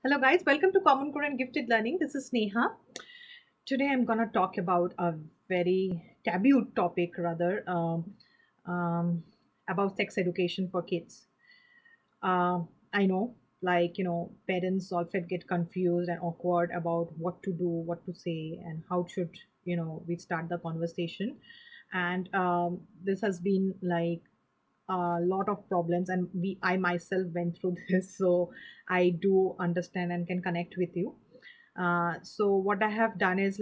Hello, guys. Welcome to Common Core and Gifted Learning. This is Neha. Today, I'm going to talk about a very taboo topic, um, about sex education for kids. I know, parents often get confused and awkward about what to do, what to say, and how should we start the conversation. And this has been like a lot of problems, and I myself went through this, so I do understand and can connect with you. So what I have done is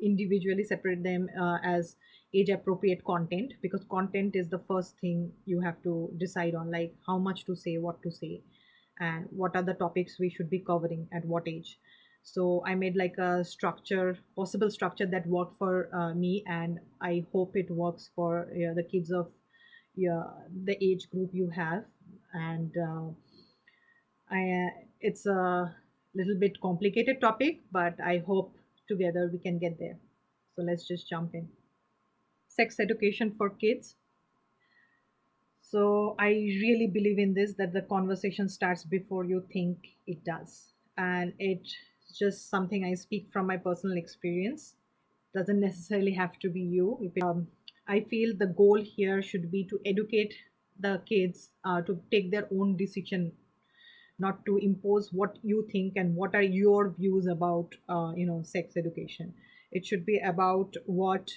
individually separate them as age appropriate content, because content is the first thing you have to decide on, like how much to say, what to say, and what are the topics we should be covering at what age. So I made like a possible structure that worked for me, and I hope it works for the kids of the age group you have. And it's a little bit complicated topic, but I hope together we can get there. So let's just jump in. Sex education for kids. So I really believe in this, that the conversation starts before you think it does. And it's just something I speak from my personal experience. Doesn't necessarily have to be you. I feel the goal here should be to educate the kids to take their own decision, not to impose what you think and what are your views about sex education. It should be about what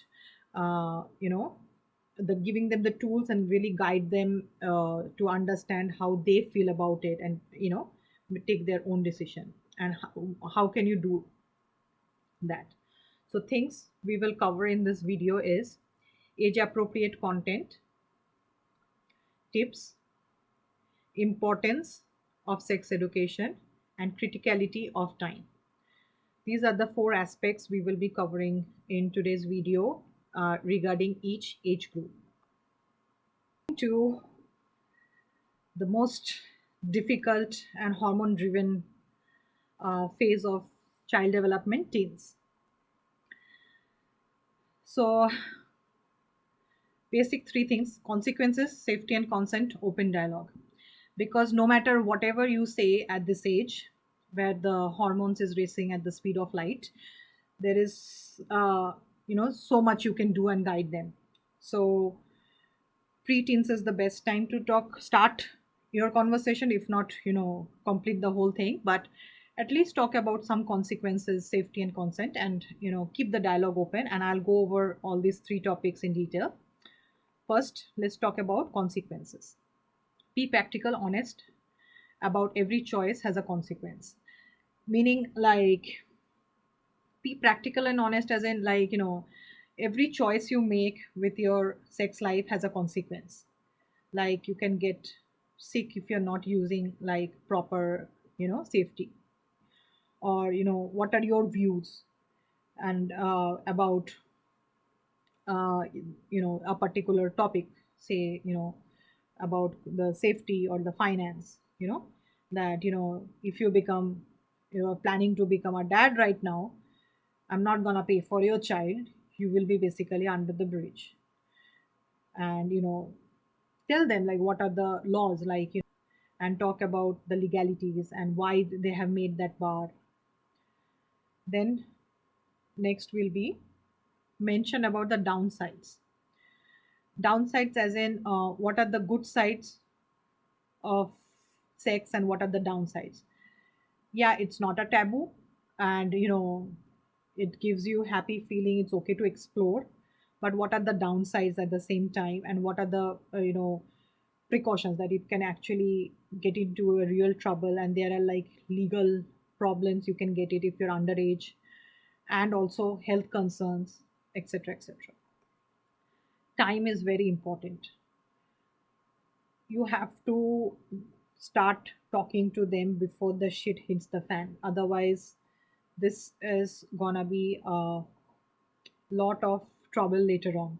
the giving them the tools and really guide them to understand how they feel about it, and take their own decision. And how can you do that? So things we will cover in this video is age appropriate content, tips, importance of sex education, and criticality of time. These are the four aspects we will be covering in today's video regarding each age group. To the most difficult and hormone driven phase of child development, teens. So, basic three things: consequences, safety, and consent, open dialogue. Because no matter whatever you say at this age, where the hormones is racing at the speed of light, there is so much you can do and guide them. So preteens is the best time to start your conversation, if not complete the whole thing, but at least talk about some consequences, safety, and consent, and keep the dialogue open. And I'll go over all these three topics in detail. First, let's talk about consequences. Be practical, honest about every choice has a consequence. Meaning, like, be practical and honest, as in, every choice you make with your sex life has a consequence. Like, you can get sick if you're not using like proper safety. Or what are your views and about a particular topic, say about the safety or the finance, that if you're planning to become a dad right now, I'm not gonna pay for your child. You will be basically under the bridge. And tell them like what are the laws, and talk about the legalities and why they have made that bar. Then next will be mention about the downsides. Downsides as in, what are the good sides of sex and what are the downsides. Yeah, it's not a taboo, and it gives you happy feeling, it's okay to explore. But what are the downsides at the same time, and what are the precautions that it can actually get into a real trouble, and there are like legal problems you can get it if you're underage, and also health concerns, etc., etc. Time is very important. You have to start talking to them before the shit hits the fan. Otherwise, this is gonna be a lot of trouble later on,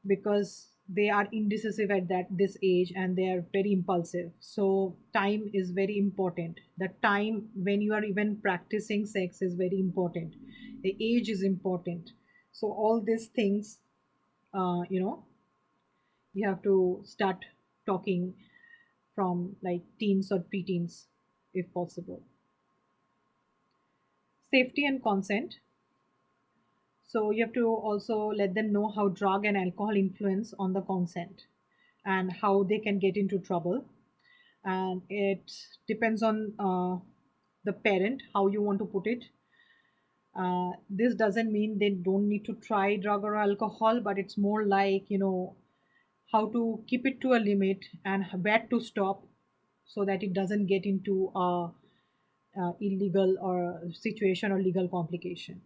because they are indecisive at this age, and they are very impulsive. So time is very important. The time when you are even practicing sex is very important. The age is important. So all these things, uh, you know you have to start talking from like teens or preteens if possible. Safety and consent. So you have to also let them know how drug and alcohol influence on the consent and how they can get into trouble. And it depends on the parent how you want to put it. This doesn't mean they don't need to try drug or alcohol, but it's more like, how to keep it to a limit and where to stop so that it doesn't get into a illegal or situation or legal complication.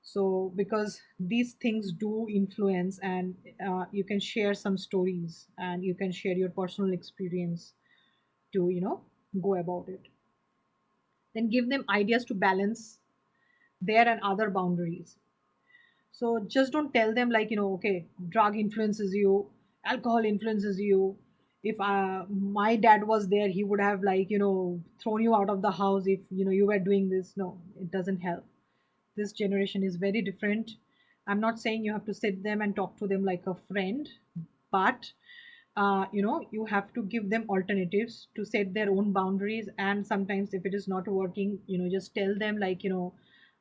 So because these things do influence, and you can share some stories and you can share your personal experience to go about it. Then give them ideas to balance their and other boundaries. So just don't tell them like, okay, drug influences you, alcohol influences you. If my dad was there, he would have like, thrown you out of the house if you were doing this. No, it doesn't help. This generation is very different. I'm not saying you have to sit them and talk to them like a friend, but you have to give them alternatives to set their own boundaries. And sometimes if it is not working, just tell them like,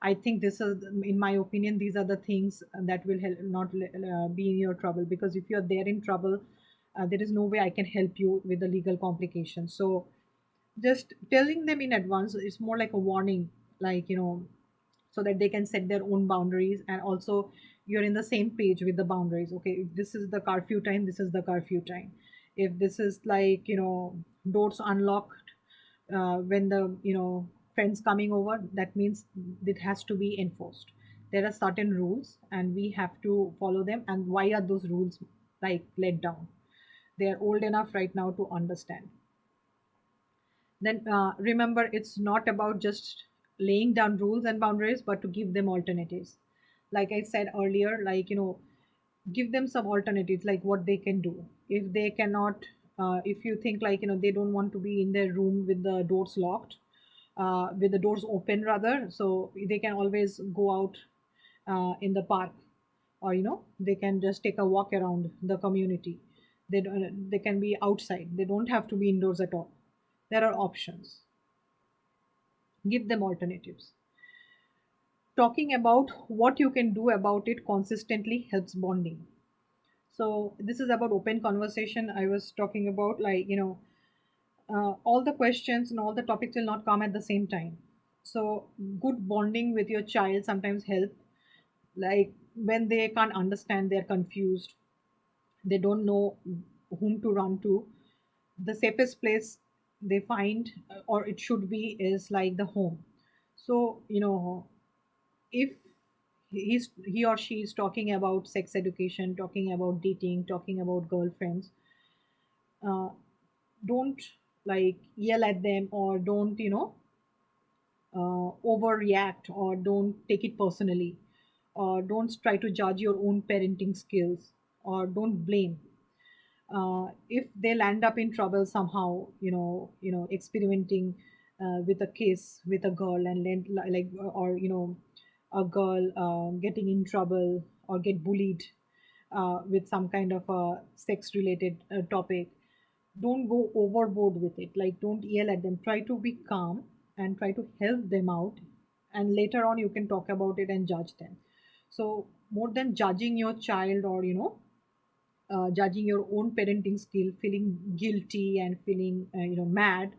I think this is, in my opinion, these are the things that will help not be in your trouble, because if you're there in trouble, there is no way I can help you with the legal complications. So just telling them in advance is more like a warning, like, so that they can set their own boundaries. And also you're in the same page with the boundaries. Okay, if this is the curfew time, this is the curfew time. If this is like, doors unlocked when the friends coming over, that means it has to be enforced. There are certain rules and we have to follow them. And why are those rules like let down? They are old enough right now to understand. Then remember, it's not about just laying down rules and boundaries, but to give them alternatives. Like I said earlier, like, give them some alternatives, like what they can do. If they cannot, if you think like, they don't want to be in their room with the doors locked, with the doors open rather, so they can always go out in the park, or they can just take a walk around the community. They can be outside, they don't have to be indoors at all. There are options. Give them alternatives. Talking about what you can do about it consistently helps bonding. So this is about open conversation. I was talking about like, all the questions and all the topics will not come at the same time. So good bonding with your child sometimes help, like when they can't understand, they're confused, they don't know whom to run to. The safest place they find, or it should be, is like the home. So if he or she is talking about sex education, talking about dating, talking about girlfriends, uh, don't like yell at them, or don't overreact, or don't take it personally, or don't try to judge your own parenting skills, or don't blame. If they land up in trouble somehow, experimenting with a case with a girl, and like, or a girl getting in trouble or get bullied with some kind of a sex related topic, don't go overboard with it. Like, don't yell at them, try to be calm and try to help them out. And later on you can talk about it and judge them. So more than judging your child, or judging your own parenting skill, feeling guilty and feeling mad,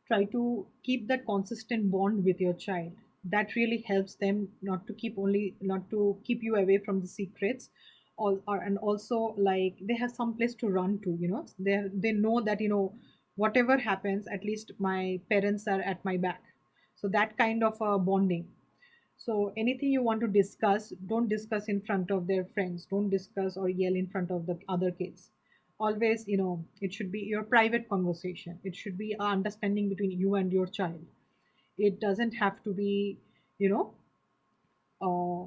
try to keep that consistent bond with your child. That really helps them not to keep you away from the secrets. And also like they have some place to run to. They know that whatever happens, at least my parents are at my back. So that kind of bonding. So anything you want to discuss, don't discuss in front of their friends. Don't discuss or yell in front of the other kids. Always, it should be your private conversation. It should be a understanding between you and your child. It doesn't have to be, you know, a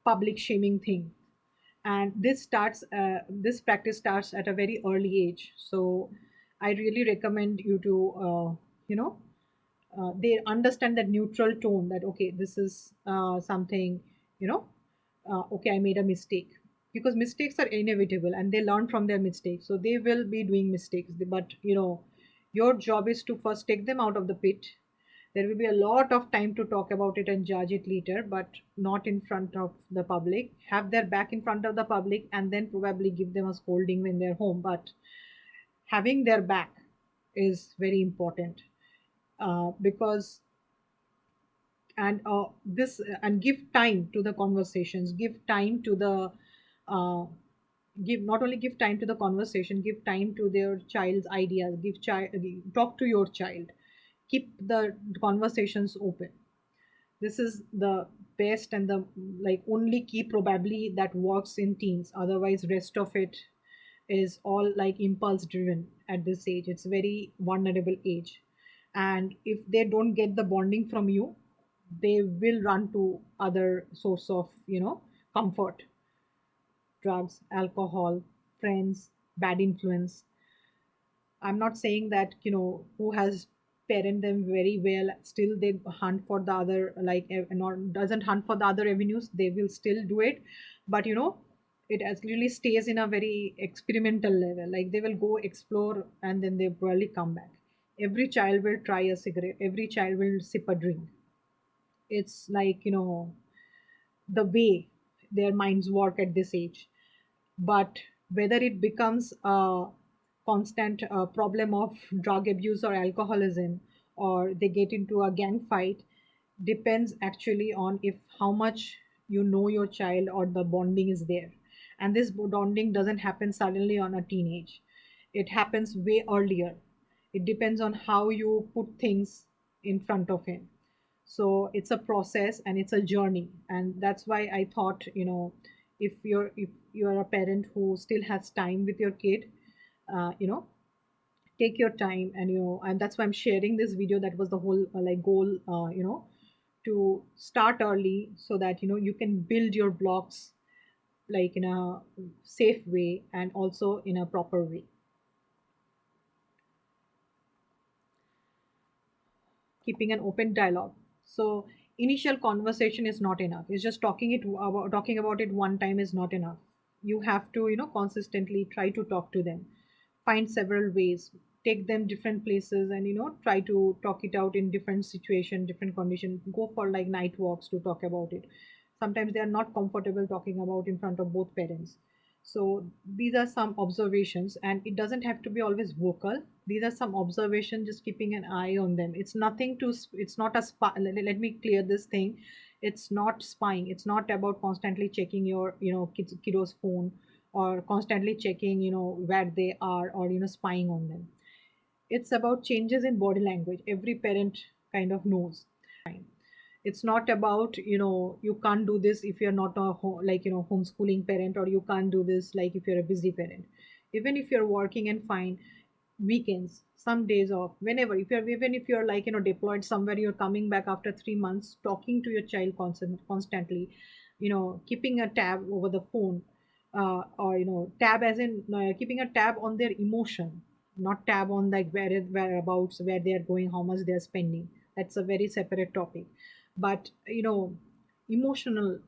public shaming thing. And this practice starts at a very early age. So I really recommend you to, you know, they understand that neutral tone, that okay, this is something, you know okay, I made a mistake, because mistakes are inevitable and they learn from their mistakes, so they will be doing mistakes. But Your job is to first take them out of the pit. There will be a lot of time to talk about it and judge it later, but not in front of the public. Have their back in front of the public and then probably give them a scolding when they're home. But having their back is very important, because and this and give time to the conversations, give time to the uh, give not only give time to the conversation, give time to their child's ideas, give child talk to your child, keep the conversations open. This is the best and the like only key probably that works in teens. Otherwise rest of it is all like impulse driven. At this age it's very vulnerable age, and if they don't get the bonding from you, they will run to other source of comfort: drugs, alcohol, friends, bad influence. I'm not saying that who has parent them very well still they hunt for the other not doesn't hunt for the other avenues. They will still do it, but it as really stays in a very experimental level. Like they will go explore and then they probably come back. Every child will try a cigarette. Every child will sip a drink. It's like the way their minds work at this age. But whether it becomes a constant problem of drug abuse or alcoholism, or they get into a gang fight, depends actually on if how much you know your child or the bonding is there. And this bonding doesn't happen suddenly on a teenage. It happens way earlier. It depends on how you put things in front of him. So it's a process and it's a journey, and that's why I thought if you're a parent who still has time with your kid, uh, you know take your time. And and that's why I'm sharing this video. That was the whole like goal, to start early so that you can build your blocks like in a safe way and also in a proper way. Keeping an open dialogue. So initial conversation is not enough. It's just talking about it one time is not enough. You have to consistently try to talk to them, find several ways, take them different places, and try to talk it out in different situation, different condition. Go for like night walks to talk about it. Sometimes they are not comfortable talking about in front of both parents. So these are some observations, and it doesn't have to be always vocal. These are some observations, just keeping an eye on them. It's nothing to, it's not a spy. Let me clear this thing. It's not spying. It's not about constantly checking your, kiddo's phone, or constantly checking, where they are, or, spying on them. It's about changes in body language. Every parent kind of knows. It's not about you can't do this if you're not a homeschooling parent, or you can't do this like if you're a busy parent. Even if you're working and fine, weekends, some days off, whenever, if you're even if you're like deployed somewhere, you're coming back after 3 months, talking to your child constantly, keeping a tab over the phone, or tab as in keeping a tab on their emotion, not tab on like whereabouts, where they are going, how much they are spending. That's a very separate topic. But emotional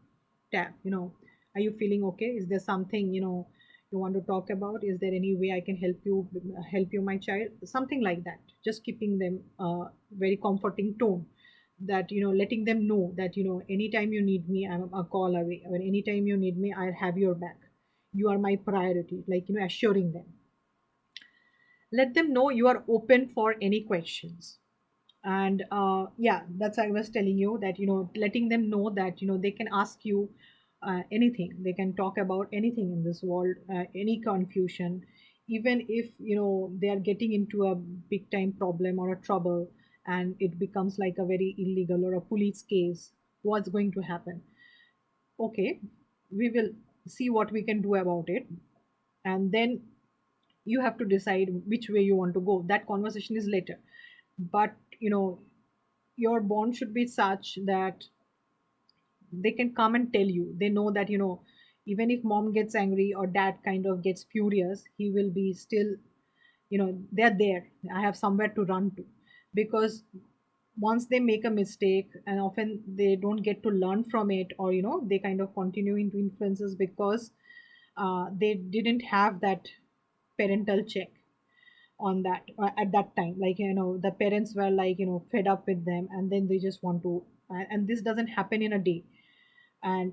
tab, are you feeling okay? Is there something you want to talk about? Is there any way I can help you my child? Something like that. Just keeping them very comforting tone, that letting them know that anytime you need me, I'm a call away, or anytime you need me, I'll have your back. You are my priority, like assuring them. Let them know you are open for any questions. And yeah, that's I was telling you that letting them know that they can ask you anything. They can talk about anything in this world, any confusion. Even if they are getting into a big time problem or a trouble, and it becomes like a very illegal or a police case, what's going to happen? Okay, we will see what we can do about it. And then you have to decide which way you want to go. That conversation is later. But your bond should be such that they can come and tell you. They know that even if mom gets angry or dad kind of gets furious, he will be still, they're there. I have somewhere to run to. Because once they make a mistake, and often they don't get to learn from it, or they kind of continue into influences because they didn't have that parental check. on that at that time. Like, the parents were like, fed up with them, and then they just want to, and this doesn't happen in a day, and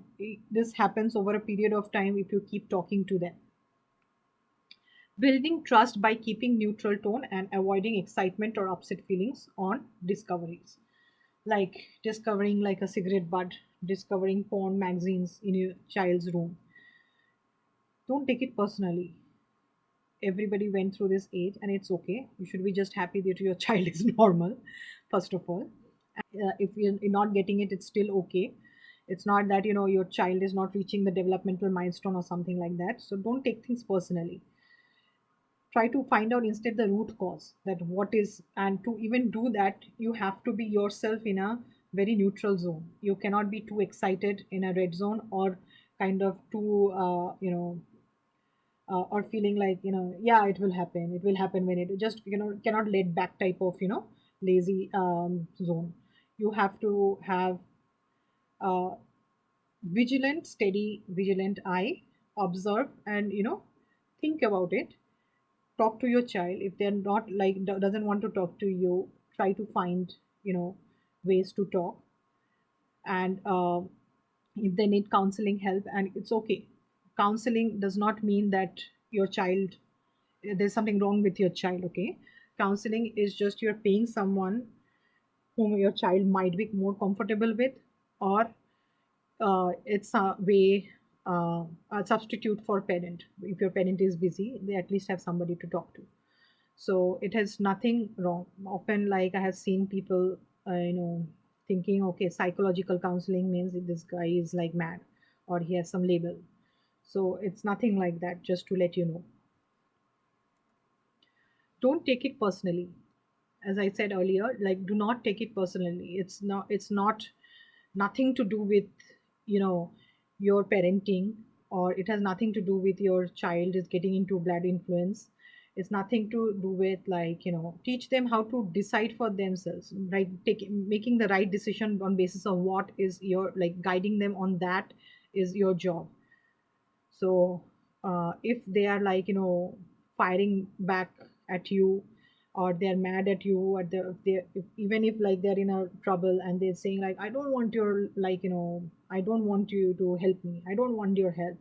this happens over a period of time if you keep talking to them. Building trust by keeping neutral tone and avoiding excitement or upset feelings on discoveries, like discovering like a cigarette butt, discovering porn magazines in your child's room. Don't take it personally. Everybody went through this age, and it's okay. You should be just happy that your child is normal, first of all. If you're not getting it, it's still okay. It's not that your child is not reaching the developmental milestone or something like that. So don't take things personally. Try to find out instead the root cause, that what is, and to even do that, you have to be yourself in a very neutral zone. You cannot be too excited in a red zone, or kind of too or feeling like, yeah, it will happen when it just, cannot let back type of, lazy zone. You have to have a vigilant, steady, vigilant eye, observe, and think about it. Talk to your child. If they're not like, doesn't want to talk to you, try to find, ways to talk. And if they need counseling help, and it's okay. Counseling does not mean that your child, there's something wrong with your child. Okay, counseling is just you're paying someone whom your child might be more comfortable with, or it's a way, a substitute for parent. If your parent is busy, they at least have somebody to talk to. So it has nothing wrong. Often, like, I have seen people, thinking, okay, psychological counseling means that this guy is like mad, or he has some label. So it's nothing like that. Just to let you know, don't take it personally. As I said earlier, like, do not take it personally. It's not nothing to do with, you know your parenting, or it has nothing to do with your child is getting into bad influence. It's nothing to do with, like, teach them how to decide for themselves, right? Making the right decision on basis of what is your, like, guiding them on that is your job. So if they are like, firing back at you, or they're mad at you at even if like they're in a trouble, and they're saying like, I don't want your, like, I don't want you to help me, I don't want your help,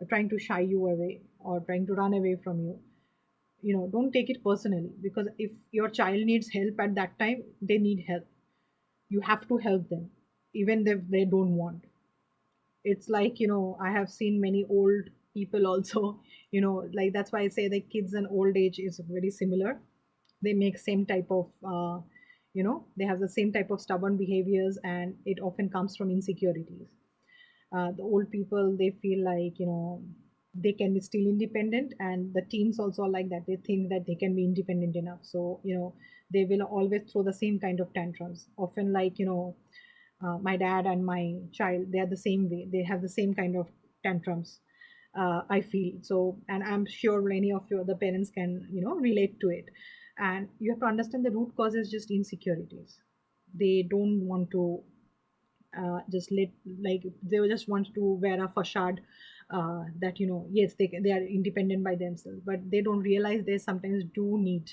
trying to shy you away or trying to run away from you. Don't take it personally, because if your child needs help at that time, they need help. You have to help them, even if they don't want. It's like, I have seen many old people also, like, that's why I say that kids and old age is very similar. They make same type of, they have the same type of stubborn behaviors, and it often comes from insecurities. The old people, they feel like, they can be still independent, and the teens also are like that. They think that they can be independent enough, so they will always throw the same kind of tantrums, often like, my dad and my child, they are the same way, they have the same kind of tantrums. I feel so, and I'm sure many of your the parents can, relate to it. And you have to understand the root cause is just insecurities. They don't want to, just let, like, they just want to wear a facade, that, yes, they are independent by themselves, but they don't realize they sometimes do need,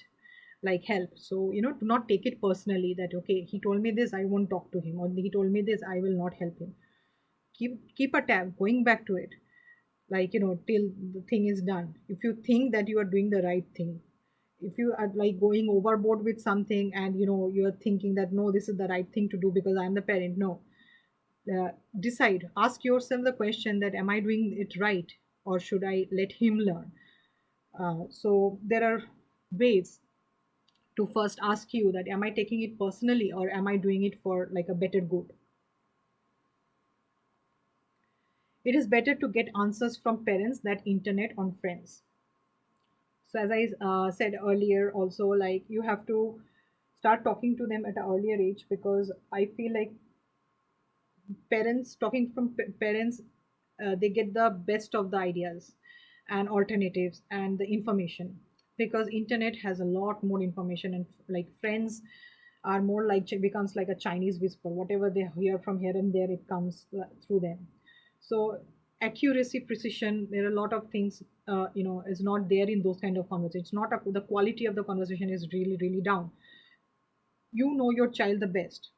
like, help. So, do not take it personally that, okay, he told me this, I won't talk to him, or he told me this, I will not help him. Keep a tab going back to it, like, till the thing is done. If you think that you are doing the right thing, if you are like going overboard with something, and you're thinking that, no, this is the right thing to do because I'm the parent. No, decide, ask yourself the question that, am I doing it right, or should I let him learn? So there are ways to first ask you that, am I taking it personally, or am I doing it for like a better good? It is better to get answers from parents than internet on friends. So as I said earlier also, like, you have to start talking to them at an earlier age, because I feel like parents, talking from parents, they get the best of the ideas and alternatives and the information, because internet has a lot more information, and like friends are more like, becomes like a Chinese whisper. Whatever they hear from here and there, it comes through them. So accuracy, precision, there are a lot of things is not there in those kind of conversations. It's not the quality of the conversation is really really down. You know your child the best.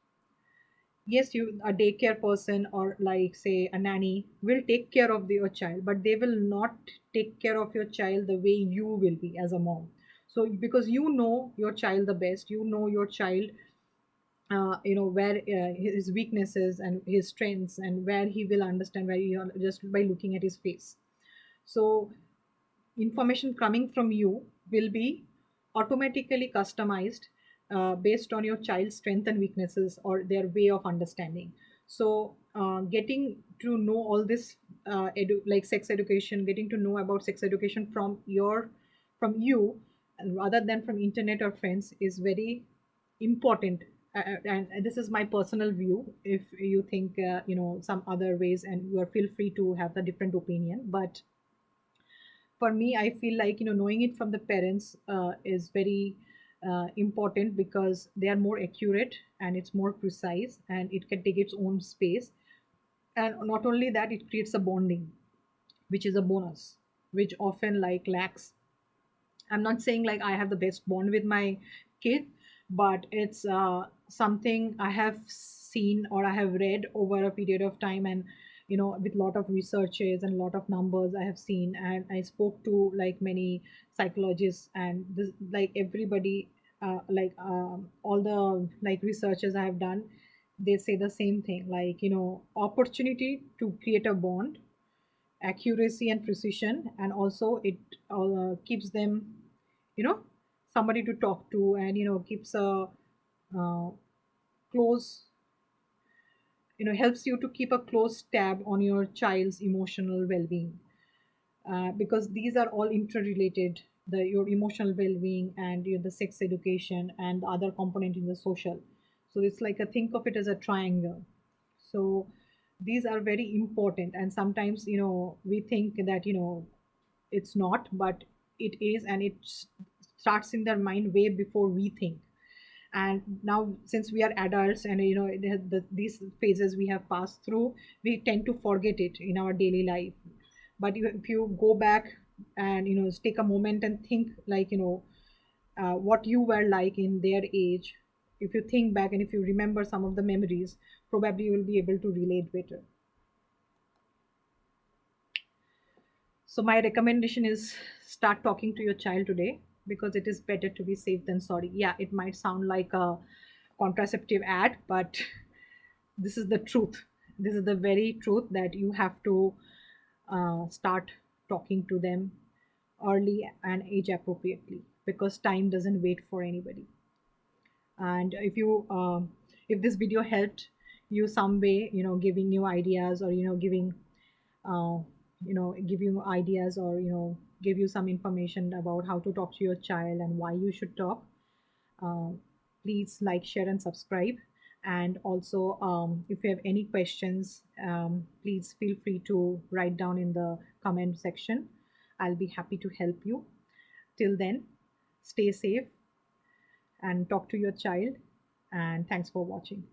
Yes, you, a daycare person or like say a nanny will take care of your child, but they will not take care of your child the way you will be as a mom. So because you know your child the best, you know your child, where his weaknesses and his strengths, and where he will understand, where you are just by looking at his face. So information coming from you will be automatically customized based on your child's strength and weaknesses or their way of understanding. So getting to know all this, like sex education, getting to know about sex education from you, rather than from internet or friends, is very important. And this is my personal view. If you think some other ways, and you are feel free to have the different opinion, but for me I feel like knowing it from the parents is very important, because they are more accurate and it's more precise and it can take its own space. And not only that, it creates a bonding, which is a bonus, which often like lacks. I'm not saying like I have the best bond with my kid, but it's something I have seen or I have read over a period of time, and with lot of researches and lot of numbers I have seen, and I spoke to like many psychologists, and this like everybody, all the like researchers I have done, they say the same thing, like opportunity to create a bond, accuracy and precision, and also it keeps them, you know somebody to talk to, and keeps a uh, close, helps you to keep a close tab on your child's emotional well-being, because these are all interrelated, your emotional well-being and the sex education and the other component in the social. So it's like a, think of it as a triangle. So these are very important, and sometimes we think that it's not, but it is, and it starts in their mind way before we think. And now since we are adults, and these phases we have passed through, we tend to forget it in our daily life. But if you go back and take a moment and think, like what you were like in their age, if you think back and if you remember some of the memories, probably you will be able to relate better. So my recommendation is, start talking to your child today, because it is better to be safe than sorry. Yeah, it might sound like a contraceptive ad, but this is the truth. This is the very truth, that you have to start talking to them early and age appropriately, because time doesn't wait for anybody. And if this video helped you some way, giving you ideas, or giving uh, give you ideas, or give you some information about how to talk to your child and why you should talk, uh, please like, share and subscribe. And also, if you have any questions, please feel free to write down in the comment section. I'll be happy to help you. Till then, stay safe and talk to your child, and thanks for watching.